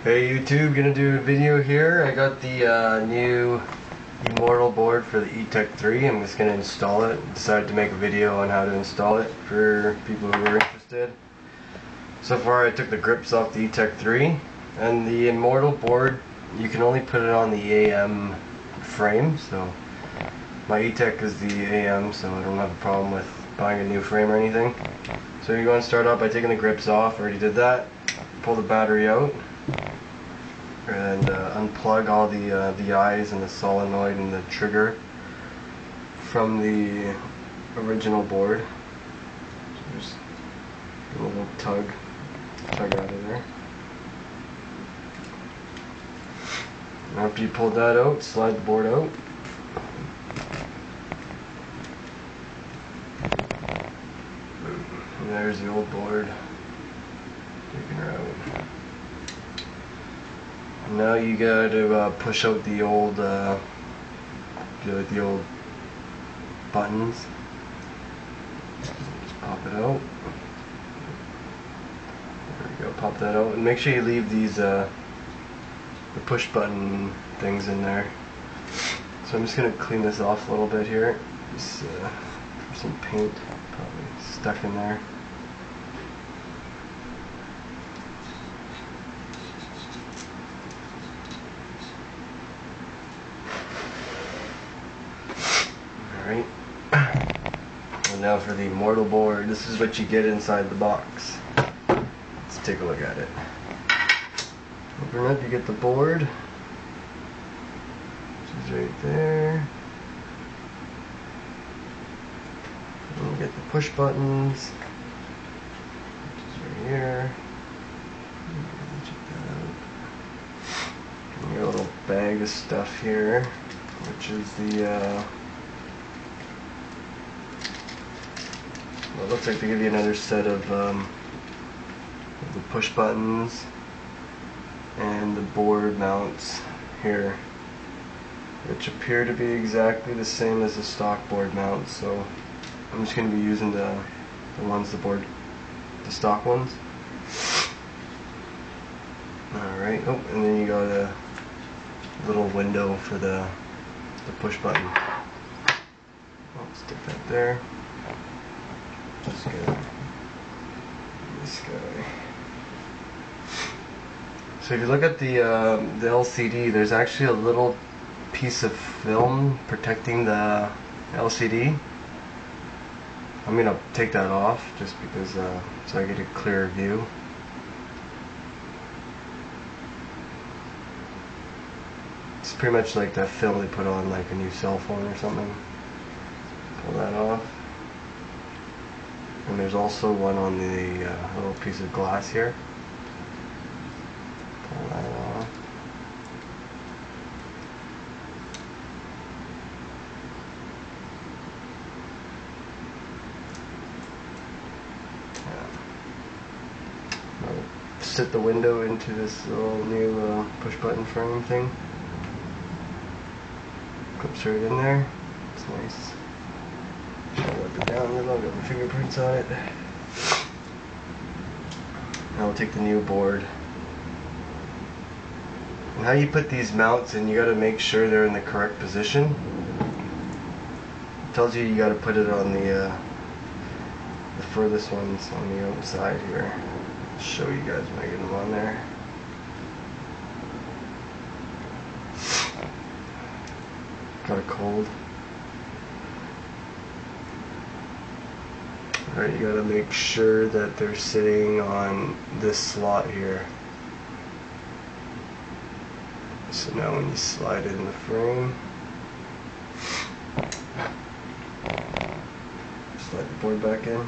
Hey YouTube, gonna do a video here. I got the new Emortal board for the Etek 3. I'm just gonna install it. Decided to make a video on how to install it for people who are interested. So far I took the grips off the Etek 3, and the Emortal board, you can only put it on the AM frame. So my Etek is the AM, so I don't have a problem with buying a new frame or anything. So you're going to start off by taking the grips off. Already did that. Pull the battery out and unplug all the eyes and the solenoid and the trigger from the original board. So just give a little tug out of there. And after you pull that out, slide the board out. And there's the old board. Taking her out. Now you gotta push out the old buttons. Just pop it out. There we go. Pop that out, and make sure you leave these the push button things in there. So I'm just gonna clean this off a little bit here. Just some paint probably stuck in there. Alright, and now for the Emortal board. This is what you get inside the box. Let's take a look at it. Open up, you get the board, which is right there. And you get the push buttons, which is right here. Check that out. And your little bag of stuff here, which is the well, it looks like they give you another set of the push buttons and the board mounts here, which appear to be exactly the same as the stock board mounts. So I'm just going to be using the stock ones. Alright, oh, and then you got a little window for the push button. I'll stick that there. Just get this guy. So if you look at the LCD, there's actually a little piece of film protecting the LCD. I'm gonna take that off just because so I get a clearer view. It's pretty much like that film they put on like a new cell phone or something. Pull that off. And there's also one on the little piece of glass here. Pull that off. Yeah. I'll sit the window into this little new push button frame thing. Clips right in there. It's nice. I'll wipe it down a little, get my fingerprints on it. Now we'll take the new board. And how you put these mounts in, you gotta make sure they're in the correct position. It tells you gotta put it on the furthest ones on the outside here. I'll show you guys when I get them on there. Got a cold. Alright, you gotta make sure that they're sitting on this slot here. So now when you slide it in the frame, slide the board back in.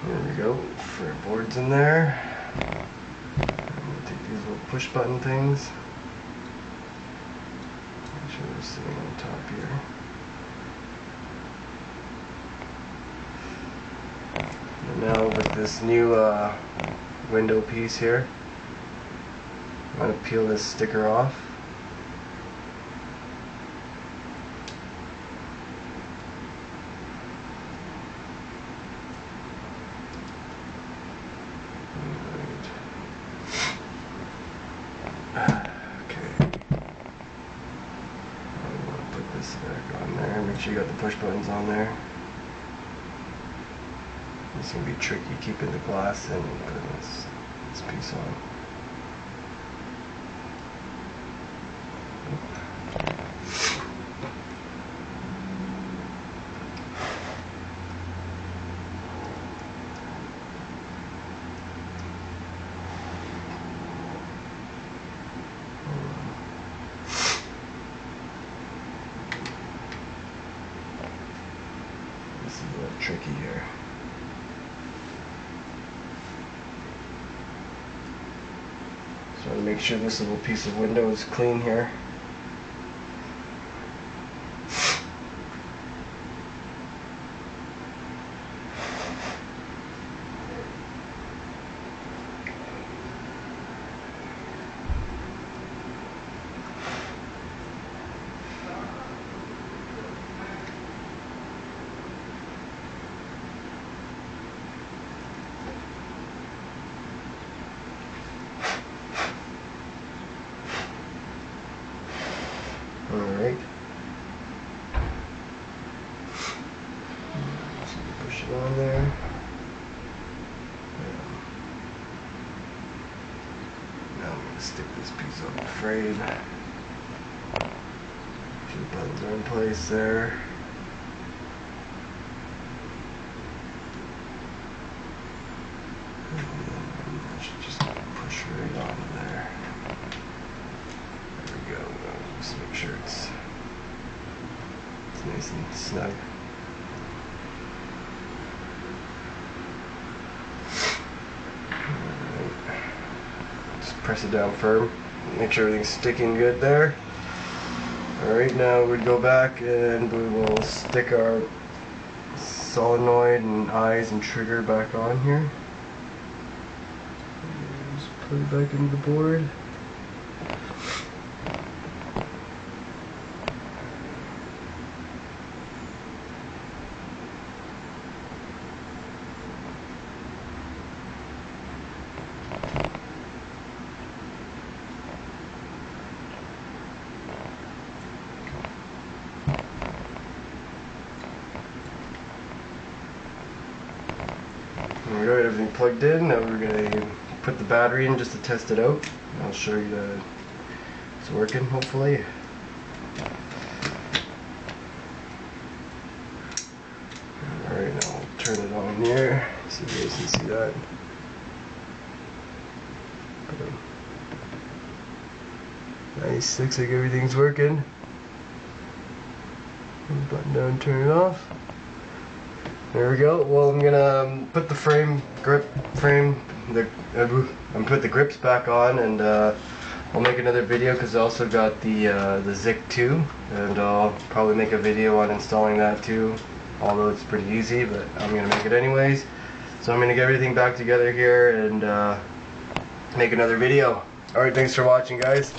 There we go, for boards in there. I'm going to take these little push button things. with this new window piece here. I'm going to peel this sticker off. Back on there. Make sure you got the push buttons on there. It's gonna be tricky keeping the glass in and putting this piece on. This is a little tricky here. So I want to make sure this little piece of window is clean here. Alright. So push it on there. Now I'm going to stick this piece on the frame. Two buttons are in place there. And I should just push right onto there. There we go. Just make sure it's nice and snug. Alright. Just press it down firm. Make sure everything's sticking good there. Alright, now we'd go back and we will stick our solenoid and eyes and trigger back on here. Just put it back into the board. There we go, everything plugged in. Now we're going to put the battery in just to test it out. I'll show you that it's working, hopefully. Alright, now I'll turn it on here so you guys can see that. Nice, looks like everything's working. Button down, turn it off. There we go. Well, I'm gonna put the put the grips back on, and I'll make another video because I also got the Zik 2, and I'll probably make a video on installing that too. Although it's pretty easy, but I'm gonna make it anyways. So I'm gonna get everything back together here and make another video. All right, thanks for watching, guys.